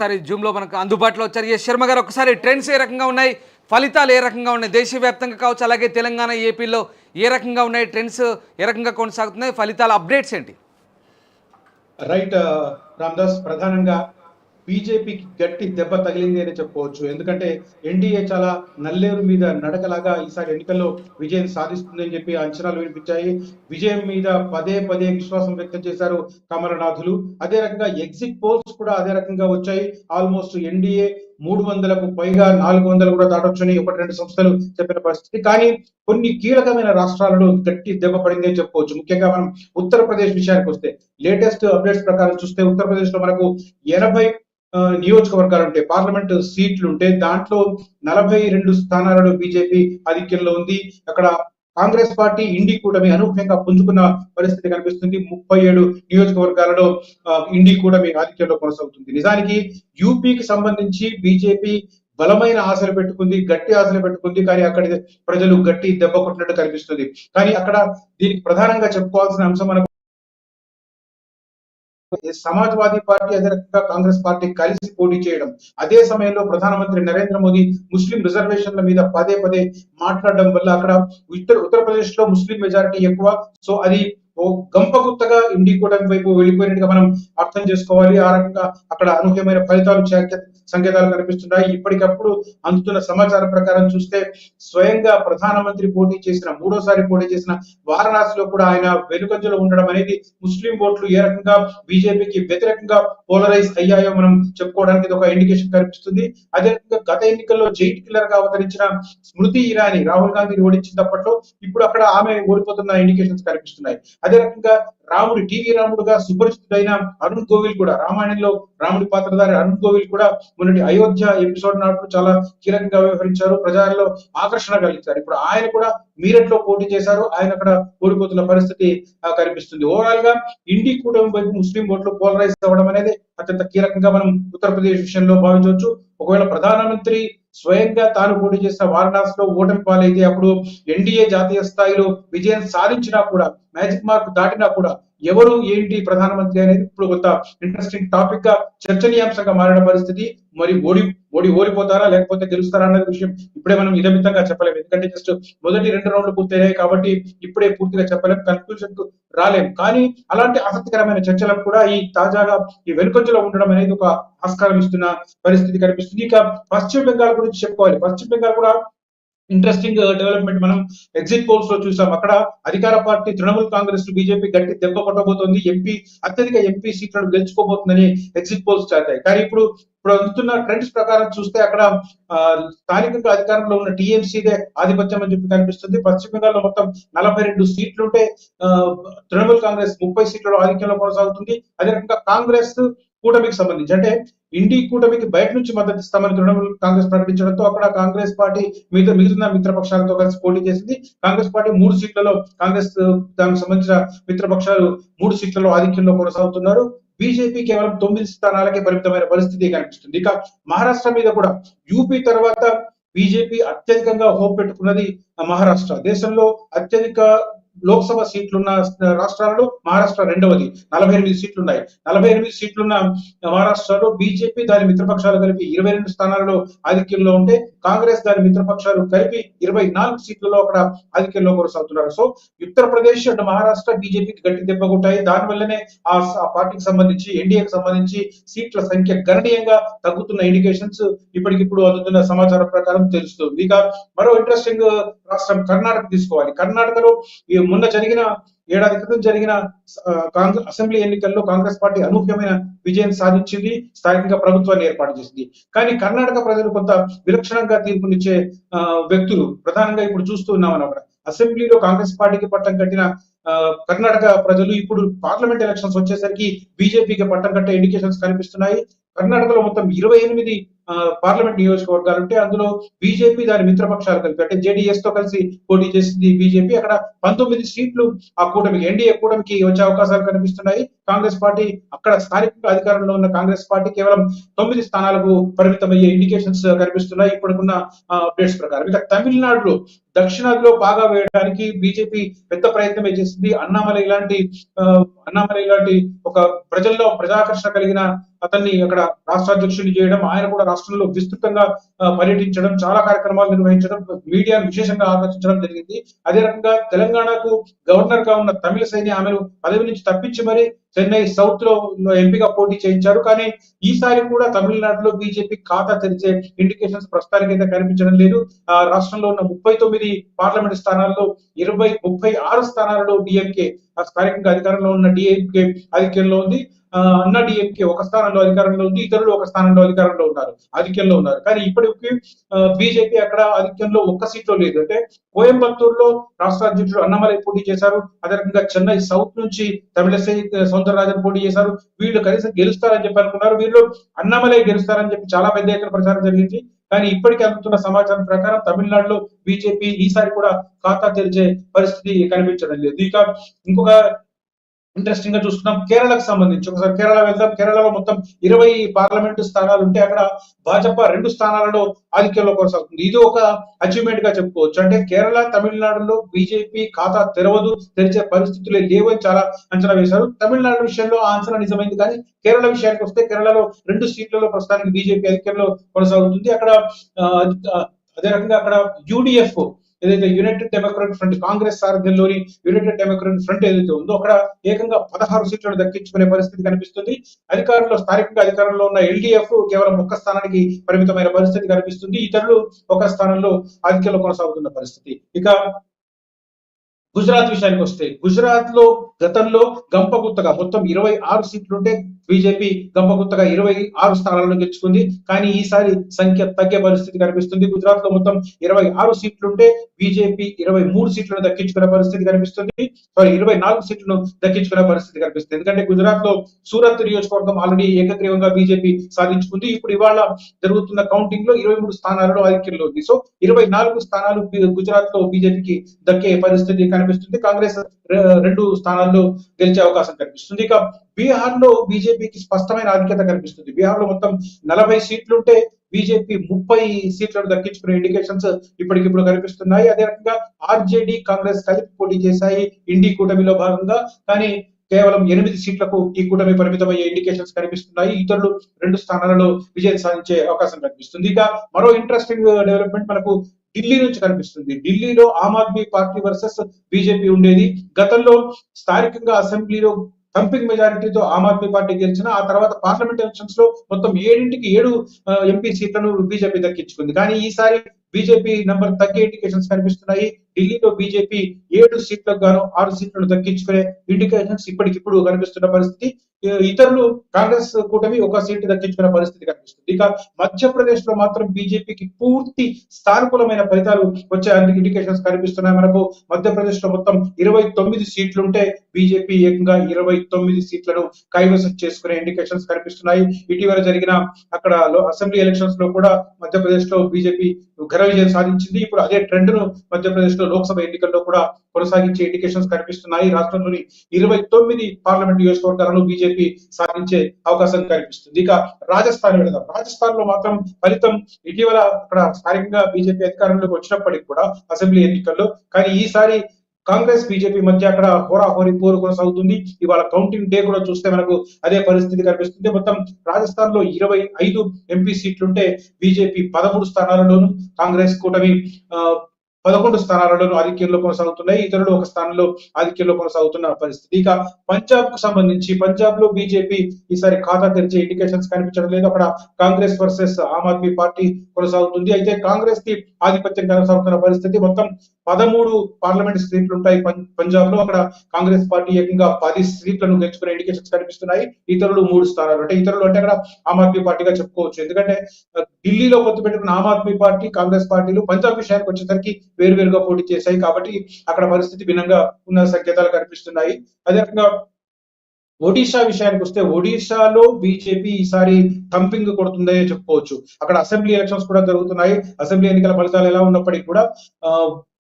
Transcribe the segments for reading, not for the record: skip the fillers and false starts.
ఒకసారి జూమ్లో మనకు అందుబాటులో వచ్చారు ఎస్ శర్మ గారు. ఒకసారి ట్రెండ్స్ ఏ రకంగా ఉన్నాయి, ఫలితాలు ఏ రకంగా ఉన్నాయి, దేశవ్యాప్తంగా కావచ్చు, అలాగే తెలంగాణ ఏపీలో ఏ రకంగా ఉన్నాయి, ట్రెండ్స్ ఏ రకంగా కొనసాగుతున్నాయి, ఫలితాల అప్డేట్స్ ఏంటి? రైట్ రామ్దాస్, ప్రధానంగా బీజేపీకి గట్టి దెబ్బ తగిలింది అని చెప్పుకోవచ్చు. ఎందుకంటే ఎన్డీఏ చాలా నల్లేరు మీద నడకలాగా ఈసారి ఎన్నికల్లో విజయం సాధిస్తుందని చెప్పి అంచనాలు వినిపించాయి. విజయం మీద పదే పదే విశ్వాసం వ్యక్తం చేశారు కమలనాథులు. అదే రకంగా ఎగ్జిట్ పోల్స్ కూడా అదే రకంగా వచ్చాయి. ఆల్మోస్ట్ ఎన్డీఏ 300కు పైగా 400 కూడా దాటొచ్చని ఒకటి రెండు సంస్థలు చెప్పిన పరిస్థితి. కానీ కొన్ని కీలకమైన రాష్ట్రాలలో గట్టి దెబ్బ పడింది అని చెప్పుకోవచ్చు. ముఖ్యంగా మనం ఉత్తరప్రదేశ్ విషయానికి వస్తే లేటెస్ట్ అప్డేట్స్ ప్రకారం చూస్తే ఉత్తరప్రదేశ్ లో మనకు 80 నియోజకవర్గాలు ఉంటాయి, పార్లమెంట్ సీట్లు ఉంటే దాంట్లో 42 స్థానాలలో బీజేపీ ఆధిక్యంలో ఉంది. అక్కడ కాంగ్రెస్ పార్టీ ఇండి కూటమి అనూహ్యంగా పుంజుకున్న పరిస్థితి కనిపిస్తుంది. 37 నియోజకవర్గాలలో ఇండి కూటమి ఆధిక్యంలో కొనసాగుతుంది. నిజానికి యూపీకి సంబంధించి బీజేపీ బలమైన ఆశలు పెట్టుకుంది, గట్టి ఆశలు పెట్టుకుంది. కానీ అక్కడి ప్రజలు గట్టి దెబ్బ కొట్టినట్టు కనిపిస్తుంది. కానీ అక్కడ దీనికి ప్రధానంగా చెప్పుకోవాల్సిన అంశం మనకు సమాజ్వాదీ పార్టీ, అదే రకంగా కాంగ్రెస్ పార్టీ కలిసి పోటీ చేయడం. అదే సమయంలో ప్రధానమంత్రి నరేంద్ర మోదీ ముస్లిం రిజర్వేషన్ల మీద పదే పదే మాట్లాడడం వల్ల అక్కడ ఉత్తరప్రదేశ్ లో ముస్లిం మెజారిటీ ఎక్కువ. సో అది ఓ గంపగుత్తగా ఇండి కూటమి వైపు వెళ్ళిపోయినట్టుగా మనం అర్థం చేసుకోవాలి. ఆ రకంగా అక్కడ అనూహ్యమైన ఫలితాలు సంకేతాలు కనిపిస్తున్నాయి. ఇప్పటికప్పుడు అందుతున్న సమాచారం ప్రకారం చూస్తే స్వయంగా ప్రధానమంత్రి పోటీ చేసిన మూడోసారి పోటీ చేసిన వారణాసిలో కూడా ఆయన వెనుకంజలో ఉండడం అనేది ముస్లిం ఓట్లు ఏ రకంగా బీజేపీకి వ్యతిరేకంగా పోలరైజ్ అయ్యాయో మనం చెప్పుకోవడానికి ఇది ఒక ఇండికేషన్ కనిపిస్తుంది. అదే రకంగా గత ఎన్నికల్లో జైంట్ కిల్లర్ గా అవతరించిన స్మృతి ఇరానీ రాహుల్ గాంధీని ఓడించినప్పట్లో ఇప్పుడు అక్కడ ఆమె ఓడిపోతున్న ఇండికేషన్స్ కనిపిస్తున్నాయి. అదే రకంగా రాముడి టీవీ రాముడుగా సుపరిచితుడైన అరుణ్ గోవిల్ కూడా, రామాయణంలో రాముడి పాత్రధారి అరుణ్ గోవిల్ కూడా మొన్నటి అయోధ్య ఎపిసోడ్ నాడు చాలా కీలకంగా వ్యవహరించారు, ప్రజల్లో ఆకర్షణ కలిగించారు. ఇప్పుడు ఆయన కూడా మీరట్ లో పోటీ చేశారు, ఆయన అక్కడ ఓడిపోతున్న పరిస్థితి కనిపిస్తుంది. ఓవరాల్ గా ఇండి కూటమి వైపు ముస్లిం ఓట్లు పోలరైజ్ అవ్వడం అనేది అత్యంత కీలకంగా మనం ఉత్తరప్రదేశ్ విషయంలో భావించవచ్చు. ఒకవేళ ప్రధానమంత్రి స్వయంగా తాను పోటీ చేసిన వారణాసిలో ఓటమి పాలైతే అప్పుడు ఎన్డీఏ జాతీయ స్థాయిలో విజయం సాధించినా కూడా, మ్యాజిక్ మార్క్ దాటినా కూడా ఎవరు ఏంటి ప్రధానమంత్రి అనేది ఇప్పుడు కొంత ఇంట్రెస్టింగ్ టాపిక్ గా చర్చనీయాంశంగా మారిన పరిస్థితి. మరి ఓడిపోతారా లేకపోతే గెలుస్తారా అనే విషయం ఇప్పుడే మనం ఇదమితంగా చెప్పలేము. ఎందుకంటే జస్ట్ మొదటి 2 రౌండ్లు పూర్తయ్యాయి కాబట్టి ఇప్పుడే పూర్తిగా చెప్పలేము, కన్క్లూజన్ కు రాలేము. కానీ అలాంటి ఆసక్తికరమైన చర్చలకు కూడా ఈ తాజాగా ఈ వెనుకొంజలో ఉండడం అనేది ఒక ఆస్కారం ఇస్తున్న పరిస్థితి కనిపిస్తుంది. ఇక పశ్చిమ బెంగాల్ గురించి చెప్పుకోవాలి. పశ్చిమ బెంగాల్ కూడా ఇంట్రెస్టింగ్ డెవలప్మెంట్ మనం ఎగ్జిట్ పోల్స్ లో చూసాం. అక్కడ అధికార పార్టీ తృణమూల్ కాంగ్రెస్ బీజేపీ గట్టి దెబ్బ కొట్టబోతోంది, అత్యధిక ఎంపీ సీట్లను గెలుచుకోబోతుందని ఎగ్జిట్ పోల్స్ చాటాయి. కానీ ఇప్పుడు అందుతున్న ట్రెండ్స్ ప్రకారం చూస్తే అక్కడ స్థానికంగా అధికారంలో ఉన్న టీఎంసీదే ఆధిపత్యం అని చెప్పి కనిపిస్తుంది. పశ్చిమ బెంగాల్లో మొత్తం 42 సీట్లుంటే తృణమూల్ కాంగ్రెస్ 30 సీట్లలో ఆధిక్యంలో కొనసాగుతుంది. అదే రకంగా కాంగ్రెస్ కూటమికి సంబంధించి అంటే ఇండి కూటమికి బయట నుంచి మద్దతు ఇస్తామని తృణమూల్ కాంగ్రెస్ ప్రకటించడంతో అక్కడ కాంగ్రెస్ పార్టీ మిగతా మిత్రపక్షాలతో కలిసి పోటీ చేసింది. కాంగ్రెస్ పార్టీ 3 సీట్లలో, కాంగ్రెస్ దానికి సంబంధించిన మిత్రపక్షాలు 3 సీట్లలో ఆధిక్యంలో కొనసాగుతున్నారు. బీజేపీ కేవలం 9 స్థానాలకే పరిమితమైన పరిస్థితి కనిపిస్తుంది. ఇక మహారాష్ట్ర మీద కూడా యూపీ తర్వాత బీజేపీ అత్యధికంగా హోప్ పెట్టుకున్నది మహారాష్ట్ర. దేశంలో అత్యధిక లోక్సభ సీట్లున్న రాష్ట్రాలలో మహారాష్ట్ర రెండవది, 48 సీట్లున్నాయి. 48 సీట్లున్న మహారాష్ట్రలో బీజేపీ దాని మిత్రపక్షాలు కలిపి 22 స్థానాలలో ఆధిక్యంలో ఉంటే కాంగ్రెస్ దాని మిత్రపక్షాలు కలిపి 24 సీట్లలో అక్కడ ఆధిక్యంలో కొనసాగుతున్నారు. సో ఉత్తరప్రదేశ్ అండ్ మహారాష్ట్ర బీజేపీకి గట్టి దెబ్బ కొట్టాయి. దానివల్లనే ఆ పార్టీకి సంబంధించి, ఎన్డీఏకి సంబంధించి సీట్ల సంఖ్య గణనీయంగా తగ్గుతున్న ఇండికేషన్స్ ఇప్పటికిప్పుడు అందుతున్న సమాచారం ప్రకారం తెలుస్తుంది. ఇక మరో ఇంట్రెస్టింగ్ రాష్ట్రం కర్ణాటక తీసుకోవాలి. కర్ణాటకలో ఏడాది క్రితం జరిగిన అసెంబ్లీ ఎన్నికల్లో కాంగ్రెస్ పార్టీ అనూహ్యమైన విజయం సాధించింది, స్థానికంగా ప్రభుత్వాన్ని ఏర్పాటు చేసింది. కానీ కర్ణాటక ప్రజలు కొంత విలక్షణంగా తీర్పునిచ్చే వ్యక్తులు ప్రధానంగా ఇప్పుడు చూస్తూ ఉన్నాం అన్నమాట. అసెంబ్లీలో కాంగ్రెస్ పార్టీకి పట్టం కట్టిన కర్ణాటక ప్రజలు ఇప్పుడు పార్లమెంట్ ఎలక్షన్స్ వచ్చేసరికి బీజేపీకి పట్టం కట్టే ఇండికేషన్స్ కనిపిస్తున్నాయి. కర్ణాటకలో మొత్తం 28 పార్లమెంట్ నియోజకవర్గాలు ఉంటే అందులో బీజేపీ దాని మిత్రపక్షాలు కలిపి అంటే జేడీఎస్ తో కలిసి పోటీ చేసింది బీజేపీ. అక్కడ 19 సీట్లు ఆ కూటమికి, ఎన్డీఏ కూటమికి వచ్చే అవకాశాలు కనిపిస్తున్నాయి. కాంగ్రెస్ పార్టీ అక్కడ స్థానికంగా అధికారంలో ఉన్న కాంగ్రెస్ పార్టీ కేవలం 9 స్థానాలకు పరిమితమయ్యే ఇండికేషన్స్ కనిపిస్తున్నాయి ఇప్పటికున్న అప్డేట్స్ ప్రకారం. ఇక తమిళనాడులో దక్షిణాదిలో బాగా వేయడానికి బీజేపీ పెద్ద ప్రయత్నమే చేసింది. అన్నామలై ఇలాంటి ఒక ప్రజల్లో ప్రజాకర్షణ కలిగిన అతన్ని అక్కడ రాష్ట్ర అధ్యక్షుడిని చేయడం, ఆయన కూడా రాష్ట్రంలో విస్తృతంగా పర్యటించడం, చాలా కార్యక్రమాలు నిర్వహించడం, మీడియాను విశేషంగా ఆకర్షించడం జరిగింది. అదే రకంగా తెలంగాణకు గవర్నర్ గా ఉన్న తమిళసైని ఆమెను పదవి నుంచి తప్పించి మరి చెన్నై సౌత్ లో ఎంపీగా పోటీ చేయించారు. కానీ ఈసారి కూడా తమిళనాడులో బీజేపీ ఖాతా తెరిచే ఇండికేషన్స్ ప్రస్తుతానికి అయితే కనిపించడం లేదు. రాష్ట్రంలో ఉన్న 39 పార్లమెంట్ స్థానాల్లో 36 స్థానాలలో డిఎంకే స్థానికంగా అధికారంలో ఉన్న డిఎంకే ఆధిక్యంలో ఉంది. అన్నా డిఎంకే ఒక స్థానంలో అధికారంలో ఉంది, ఇతరులు ఒక స్థానంలో ఆధిక్యంలో ఉన్నారు. కానీ ఇప్పటికి బీజేపీ అక్కడ ఆధిక్యంలో ఒక్క సీట్లో లేదు. అంటే కోయంబత్తూరులో రాష్ట్ర అధ్యక్షుడు అన్నమలై పోటీ చేశారు. అదే రకంగా చెన్నై సౌత్ నుంచి తమిళసై సౌందరరాజన్ పోటీ చేశారు. వీళ్ళు కనీసం గెలుస్తారని చెప్పి అనుకున్నారు. వీళ్ళు అన్నమలై గెలుస్తారని చెప్పి చాలా పెద్ద ఎత్తున ప్రచారం జరిగింది. కానీ ఇప్పటికీ అందుతున్న సమాచారం ప్రకారం తమిళనాడులో బీజేపీ ఈసారి కూడా ఖాతా తెరిచే పరిస్థితి కనిపించడం లేదు. ఇక ఇంకొక ఇంట్రెస్టింగ్ గా చూసుకున్నాం కేరళకు సంబంధించి. ఒకసారి కేరళ వెళ్దాం. కేరళలో మొత్తం 20 పార్లమెంటు స్థానాలు ఉంటే అక్కడ భాజపా 2 స్థానాలలో ఆధిక్యంలో కొనసాగుతుంది. ఇది ఒక అచీవ్మెంట్ గా చెప్పుకోవచ్చు. అంటే కేరళ, తమిళనాడులో బీజేపీ ఖాతా తెరిచే పరిస్థితులే లేవని చాలా అంచనా వేశారు. తమిళనాడు విషయంలో ఆ అంచనా నిజమైంది. కానీ కేరళ విషయానికి వస్తే కేరళలో 2 సీట్లలో ప్రస్తుతానికి బీజేపీ ఆధిక్యంలో కొనసాగుతుంది. అక్కడ అదే రకంగా అక్కడ యూడిఎఫ్ ఏదైతే యునైటెడ్ డెమోక్రాటిక్ ఫ్రంట్, కాంగ్రెస్ సారథ్యంలోని యునైటెడ్ డెమోక్రాటిక్ ఫ్రంట్ ఏదైతే ఉందో అక్కడ ఏకంగా 16 సీట్లను దక్కించుకునే పరిస్థితి కనిపిస్తుంది. స్థానికంగా అధికారంలో ఉన్న ఎల్డీఎఫ్ కేవలం ఒక్క స్థానానికి పరిమితమైన పరిస్థితి కనిపిస్తుంది. ఇతరులు ఒక స్థానంలో ఆధిక్యంలో కొనసాగుతున్న పరిస్థితి. ఇక గుజరాత్ విషయానికి వస్తే గుజరాత్ లో గతంలో గంపగుత్తగా మొత్తం 26 సీట్లుంటే బీజేపీ గంపగుత్తగా 26 స్థానాలను గెలుచుకుంది. కానీ ఈసారి సంఖ్య తగ్గే పరిస్థితి కనిపిస్తుంది. గుజరాత్ లో మొత్తం 26 సీట్లుంటే బీజేపీ 23 సీట్లను దక్కించుకునే పరిస్థితి కనిపిస్తుంది. 24 సీట్లను దక్కించుకునే పరిస్థితి కనిపిస్తుంది. ఎందుకంటే గుజరాత్ లో సూరత్ నియోజకవర్గం ఆల్రెడీ ఏకగ్రీవంగా బీజేపీ సాధించుకుంది. ఇప్పుడు ఇవాళ జరుగుతున్న కౌంటింగ్ లో 23 స్థానాలలో ఆధిక్యంలో ఉంది. సో 24 స్థానాలు గుజరాత్ లో బీజేపీకి దక్కే పరిస్థితి కనిపిస్తుంది. కాంగ్రెస్ 2 స్థానాల్లో గెలిచే అవకాశం కనిపిస్తుంది. ఇక బీహార్ లో బీజేపీకి స్పష్టమైన ఆధిక్యత కనిపిస్తుంది. బీహార్ లో మొత్తం 40 సీట్లుంటే బీజేపీ 30 సీట్లను దక్కించుకునే ఇండికేషన్స్ ఇప్పటికిప్పుడు కనిపిస్తున్నాయి. అదే రకంగా ఆర్జేడీ, కాంగ్రెస్ కలిపి పోటీ చేశాయి ఇండి కూటమిలో భాగంగా. కానీ కేవలం 8 సీట్లకు ఈ కూటమి పరిమితమయ్యే ఇండికేషన్స్ కనిపిస్తున్నాయి. ఇతరులు 2 స్థానాలలో విజయం సాధించే అవకాశం కనిపిస్తుంది. ఇక మరో ఇంట్రెస్టింగ్ డెవలప్మెంట్ మనకు ఢిల్లీ నుంచి కనిపిస్తుంది. ఢిల్లీలో Aam Aadmi party versus BJP ఉండేది. గతంలో స్థానికంగా అసెంబ్లీలో థంపింగ్ మెజారిటీతో ఆమ్ ఆద్మీ పార్టీ గెలిచిన ఆ తర్వాత పార్లమెంట్ ఎలక్షన్స్ లో మొత్తం 7 ఎంపీ సీట్లను బీజేపీ దక్కించుకుంది. కానీ ఈసారి బీజేపీ నంబర్ తగ్గే ఇండికేషన్స్ కనిపిస్తున్నాయి. ఢిల్లీలో బీజేపీ 7 సీట్లకు గాను 6 సీట్లను దక్కించుకునే ఇండికేషన్స్ ఇప్పటికిప్పుడు కనిపిస్తున్న పరిస్థితి. ఇతరులు కాంగ్రెస్ కూటమి 1 సీటు దక్కించుకునే పరిస్థితి కనిపిస్తుంది. ఇక మధ్యప్రదేశ్ లో మాత్రం బీజేపీకి పూర్తి సానుకూలమైన ఫలితాలు వచ్చే ఇండికేషన్స్ కనిపిస్తున్నాయి. మనకు మధ్యప్రదేశ్ లో మొత్తం 29 సీట్లుంటే బీజేపీ ఏకంగా 29 సీట్లను కైవసం చేసుకునే ఇండికేషన్స్ కనిపిస్తున్నాయి. ఇటీవల జరిగిన అక్కడ అసెంబ్లీ ఎలక్షన్స్ లో కూడా మధ్యప్రదేశ్ లో బీజేపీ ఘన విజయం సాధించింది. ఇప్పుడు అదే ట్రెండ్ ను మధ్యప్రదేశ్ లో లోక్సభ ఎన్నికల్లో కూడా కొనసాగించే ఇండికేషన్స్ కనిపిస్తున్నాయి. రాష్ట్రంలోని 29 పార్లమెంట్ నియోజకవర్గాలను బీజేపీ సాధించే అవకాశం కనిపిస్తుంది. ఇక రాజస్థాన్ వెళదాం. రాజస్థాన్ లో మాత్రం ఫలితం ఇటీవల అక్కడ స్థానికంగా బీజేపీ అధికారంలోకి వచ్చినప్పటికీ కూడా అసెంబ్లీ ఎన్నికల్లో, కానీ ఈసారి కాంగ్రెస్ బీజేపీ మధ్య అక్కడ హోరాహోరీ పోరు కొనసాగుతుంది. ఇవాళ కౌంటింగ్ డే కూడా చూస్తే మనకు అదే పరిస్థితి కనిపిస్తుంది. మొత్తం రాజస్థాన్ లో 25 ఎంపీ సీట్లుంటే బీజేపీ 13 స్థానాలలోను, కాంగ్రెస్ కూటమి 11 స్థానాలలోనూ ఆధిక్యంలో కొనసాగుతున్నాయి. ఇతరులు 1 స్థానంలో ఆధిక్యంలో కొనసాగుతున్న పరిస్థితి. ఇక పంజాబ్ కు సంబంధించి పంజాబ్ లో బీజేపీ ఈసారి ఖాతా తెరిచే ఇండికేషన్స్ కనిపించడం లేదు. అక్కడ కాంగ్రెస్ వర్సెస్ ఆమ్ ఆద్మీ పార్టీ కొనసాగుతుంది. అయితే కాంగ్రెస్ కి ఆధిపత్యం కొనసాగుతున్న పరిస్థితి. మొత్తం 13 పార్లమెంట్ సీట్లు ఉంటాయి పంజాబ్ లో. అక్కడ కాంగ్రెస్ పార్టీ ఏకంగా 10 సీట్లను గెలుచుకునే ఇండికేషన్స్ కనిపిస్తున్నాయి. ఇతరులు 3 స్థానాలు. అంటే ఇతరులు అంటే అక్కడ ఆమ్ ఆద్మీ పార్టీగా చెప్పుకోవచ్చు. ఎందుకంటే ఢిల్లీలో పొత్తు పెట్టుకున్న ఆమ్ ఆద్మీ పార్టీ, కాంగ్రెస్ పార్టీలు పంజాబ్ విషయానికి వచ్చేసరికి వేరువేరుగా పోటీ చేశాయి. కాబట్టి అక్కడ పరిస్థితి భిన్నంగా ఉన్న సంకేతాలు కనిపిస్తున్నాయి. అదే రకంగా ఒడిశా విషయానికి వస్తే ఒడిశాలో బీజేపీ ఈసారి థంపింగ్ కొడుతుందని చెప్పుకోవచ్చు. అక్కడ అసెంబ్లీ ఎలక్షన్స్ కూడా జరుగుతున్నాయి. అసెంబ్లీ ఎన్నికల ఫలితాలు ఎలా ఉన్నప్పటికీ కూడా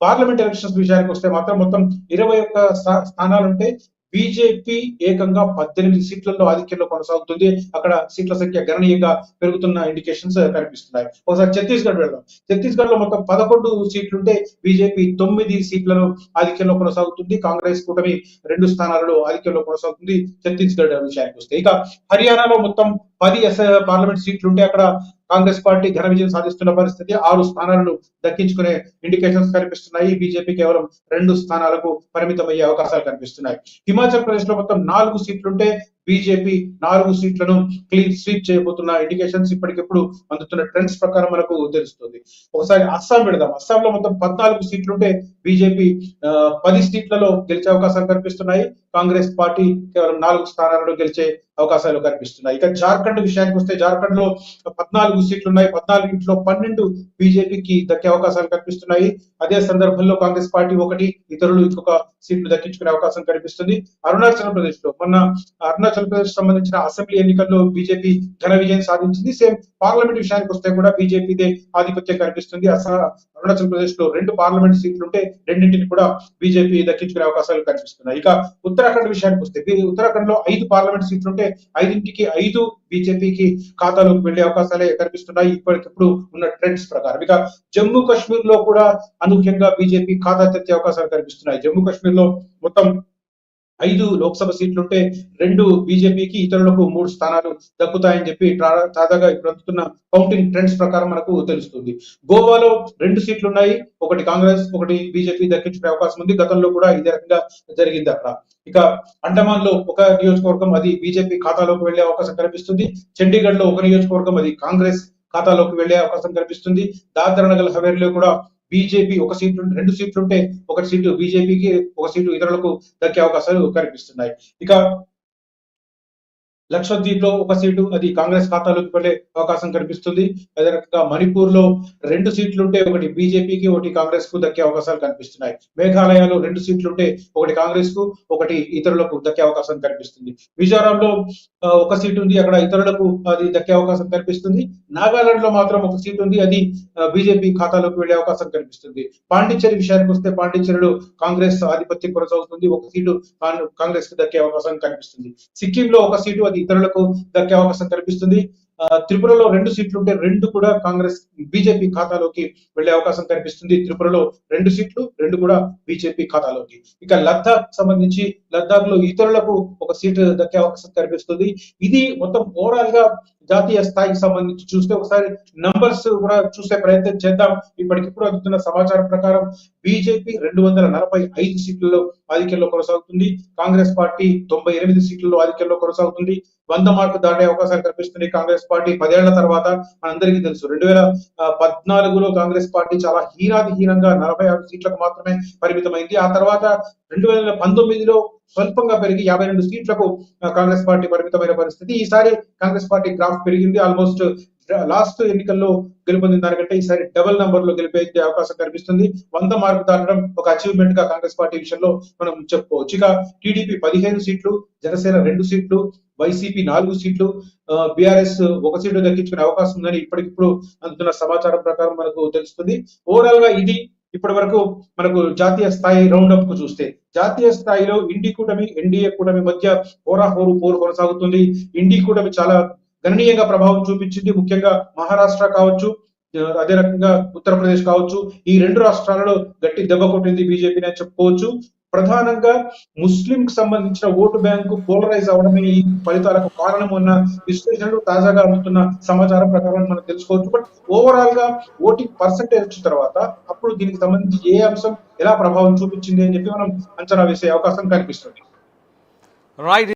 పార్లమెంట్ ఎలక్షన్స్ విషయానికి వస్తే మాత్రం మొత్తం 21 స్థానాలుంటే బీజేపీ ఏకంగా 18 సీట్లలో ఆధిక్యంలో కొనసాగుతుంది. అక్కడ సీట్ల సంఖ్య గణనీయంగా పెరుగుతున్న ఇండికేషన్స్ కనిపిస్తున్నాయి. ఒకసారి ఛత్తీస్గఢ్ వెళ్దాం. ఛత్తీస్గఢ్ లో మొత్తం 11 సీట్లుంటే బీజేపీ 9 సీట్లను ఆధిక్యంలో కొనసాగుతుంది. కాంగ్రెస్ కూటమి 2 స్థానాలలో ఆధిక్యంలో కొనసాగుతుంది. ఛత్తీస్గఢ్ విషయానికి వస్తే ఇక హర్యానాలో మొత్తం 10 పార్లమెంట్ సీట్లుంటే అక్కడ కాంగ్రెస్ పార్టీ ఘన విజయం సాధిస్తున్న పరిస్థితి. 6 స్థానాలను దక్కించుకునే ఇండికేషన్స్ కనిపిస్తున్నాయి. బీజేపీ కేవలం 2 స్థానాలకు పరిమితమయ్యే అవకాశాలు కనిపిస్తున్నాయి. హిమాచల్ ప్రదేశ్ లో మొత్తం 4 సీట్లుంటే బీజేపీ 4 సీట్లను క్లీన్ స్వీప్ చేయబోతున్న ఇండికేషన్స్ ఇప్పటికిప్పుడు అందుతున్న ట్రెండ్స్ ప్రకారం మనకు తెలుస్తుంది. ఒకసారి అస్సాం పెడదాం. అస్సాంలో మొత్తం 14 సీట్లుంటే బీజేపీ 10 సీట్లలో గెలిచే అవకాశాలు కనిపిస్తున్నాయి. కాంగ్రెస్ పార్టీ కేవలం 4 స్థానాలలో గెలిచే అవకాశాలు కనిపిస్తున్నాయి. ఇక జార్ఖండ్ విషయానికి వస్తే జార్ఖండ్ లో 14 సీట్లు ఉన్నాయి. 14 12 బీజేపీకి దక్కే అవకాశాలు కనిపిస్తున్నాయి. అదే సందర్భంలో కాంగ్రెస్ పార్టీ ఒకటి, ఇతరులు ఇంకొక సీట్లు దక్కించుకునే అవకాశం కనిపిస్తుంది. అరుణాచల్ ప్రదేశ్ లో మొన్న అరుణాచల్ ప్రదేశ్ సంబంధించిన అసెంబ్లీ ఎన్నికల్లో బీజేపీ ఘన విజయం సాధించింది. సేమ్ పార్లమెంట్ విషయానికి వస్తే కూడా బీజేపీదే ఆధిపత్యం కనిపిస్తుంది. అరుణాచల్ ప్రదేశ్ లో 2 పార్లమెంట్ సీట్లు ఉంటే రెండింటిని కూడా బీజేపీ దక్కించుకునే అవకాశాలు కనిపిస్తున్నాయి. ఇక ఉత్తరాఖండ్ విషయానికి వస్తే ఉత్తరాఖండ్ లో 5 పార్లమెంట్ సీట్లు ఉంటే 5కి 5 బీజేపీకి ఖాతాలోకి వెళ్లే అవకాశాలే కనిపిస్తున్నాయి ఇప్పటికిప్పుడు ఉన్న ట్రెండ్స్ ప్రకారం. ఇక జమ్మూ కాశ్మీర్ లో కూడా అనూహ్యంగా బీజేపీ ఖాతా తెచ్చే అవకాశాలు కనిపిస్తున్నాయి. జమ్మూ కాశ్మీర్ లో మొత్తం 5 లోక్సభ సీట్లుంటే 2 బీజేపీకి, ఇతరులకు 3 స్థానాలు దక్కుతాయని చెప్పి తాజాగా ఇప్పుడు అందుతున్న కౌంటింగ్ ట్రెండ్స్ ప్రకారం మనకు తెలుస్తుంది. గోవాలో 2 సీట్లు ఉన్నాయి. ఒకటి కాంగ్రెస్, ఒకటి బీజేపీ దక్కించుకునే అవకాశం ఉంది. గతంలో కూడా ఇదే రకంగా జరిగింది అక్కడ. ఇక అండమాన్ లో ఒక నియోజకవర్గం అది బీజేపీ ఖాతాలోకి వెళ్లే అవకాశం కనిపిస్తుంది. చండీగఢ్ లో ఒక నియోజకవర్గం అది కాంగ్రెస్ ఖాతాలోకి వెళ్లే అవకాశం కనిపిస్తుంది. దాద్రా నగర్ హవేలీలో కూడా బీజేపీ 2 సీట్లుంటే 1 సీటు బీజేపీకి, 1 సీటు ఇతరులకు దక్కే అవకాశాలు కనిపిస్తున్నాయి. ఇక లక్షద్వీప్ లో 1 సీటు అది కాంగ్రెస్ ఖాతాలోకి వెళ్లే అవకాశం కనిపిస్తుంది. అదే రకంగా మణిపూర్ లో 2 సీట్లుంటే ఒకటి బీజేపీకి, ఒకటి కాంగ్రెస్ కు దక్కే అవకాశాలు కనిపిస్తున్నాయి. మేఘాలయలో 2 సీట్లుంటే ఒకటి కాంగ్రెస్ కు, ఒకటి ఇతరులకు దక్కే అవకాశం కనిపిస్తుంది. మిజోరాంలో 1 సీటు ఉంది, అక్కడ ఇతరులకు అది దక్కే అవకాశం కనిపిస్తుంది. నాగాలాండ్ లో మాత్రం 1 సీటు ఉంది, అది బీజేపీ ఖాతాలోకి వెళ్లే అవకాశం కనిపిస్తుంది. పాండిచ్చేరి విషయానికి వస్తే పాండిచ్చేరిలో కాంగ్రెస్ ఆధిపత్యం కొనసాగుతుంది. 1 సీటు కాంగ్రెస్ కు దక్కే అవకాశం కనిపిస్తుంది. సిక్కిం లో 1 సీటు అది ఇతరులకు దక్కే అవకాశం కనిపిస్తుంది. త్రిపురలో 2 సీట్లుంటే 2 కూడా కాంగ్రెస్ బీజేపీ ఖాతాలోకి వెళ్లే అవకాశం కనిపిస్తుంది. త్రిపురలో 2 సీట్లు, 2 కూడా బీజేపీ ఖాతాలోకి. ఇక లద్దాఖ్ సంబంధించి లద్దాఖ్ లో ఇతరులకు 1 సీటు దక్కే అవకాశం కనిపిస్తుంది. ఇది మొత్తం ఓవరాల్ గా జాతీయ స్థాయికి సంబంధించి చూస్తే ఒకసారి నంబర్స్ కూడా చూసే ప్రయత్నం చేద్దాం. ఇప్పటికిప్పుడు అందుతున్న సమాచారం ప్రకారం బీజేపీ 245 సీట్లలో ఆధిక్యంలో కొనసాగుతుంది. కాంగ్రెస్ పార్టీ 98 సీట్లలో ఆధిక్యంలో కొనసాగుతుంది. 100 మార్కు దాటే అవకాశాలు కనిపిస్తున్నాయి. కాంగ్రెస్ పార్టీ 10 ఏళ్ల తర్వాత మనందరికీ తెలుసు 2014లో కాంగ్రెస్ పార్టీ చాలా హీనంగా 46 సీట్లకు మాత్రమే పరిమితమైంది. ఆ తర్వాత 2019లో స్వల్పంగా పెరిగి 52 సీట్లకు కాంగ్రెస్ పార్టీ పరిమితమైన పరిస్థితి. ఈసారి కాంగ్రెస్ పార్టీ గ్రాఫ్ పెరిగింది. ఆల్మోస్ట్ లాస్ట్ ఎన్నికల్లో గెలుపొందిన దానికంటే ఈసారి డబుల్ నంబర్ లో గెలిపే అవకాశం కనిపిస్తుంది. 100 మార్కు దాటడం ఒక అచీవ్మెంట్ గా కాంగ్రెస్ పార్టీ విషయంలో మనం చెప్పుకోవచ్చు. ఇక టీడీపీ 15 సీట్లు, జనసేన 2 సీట్లు, వైసీపీ 4 సీట్లు, బీఆర్ఎస్ 1 సీటు దక్కించుకునే అవకాశం ఉందని ఇప్పటికిప్పుడు అందుతున్న సమాచారం ప్రకారం మనకు తెలుస్తుంది. ఓవరాల్ గా ఇది ఇప్పటి వరకు మనకు జాతీయ స్థాయి రౌండ్ అప్ కు చూస్తే జాతీయ స్థాయిలో ఎన్డీఏ కూటమి మధ్య పోరు కొనసాగుతుంది. ఇండి కూటమి చాలా గణనీయంగా ప్రభావం చూపించింది. ముఖ్యంగా మహారాష్ట్ర కావచ్చు, అదే రకంగా ఉత్తరప్రదేశ్ కావచ్చు, ఈ 2 రాష్ట్రాలలో గట్టి దెబ్బ కొట్టింది బీజేపీని అని చెప్పుకోవచ్చు. ప్రధానంగా ముస్లిం కి సంబంధించిన ఓటు బ్యాంకు పోలరైజ్ అవడమే ఈ ఫలితాలకు కారణం అన్న విశ్లేషణలు తాజాగా అందుతున్న సమాచారం ప్రకారం మనం తెలుసుకోవచ్చు. బట్ ఓవరాల్ గా ఓటింగ్ పర్సెంటేజ్ వచ్చిన తర్వాత అప్పుడు దీనికి సంబంధించి ఏ అంశం ఎలా ప్రభావం చూపించింది అని చెప్పి మనం అంచనా వేసే అవకాశం కనిపిస్తుంది. రైట్.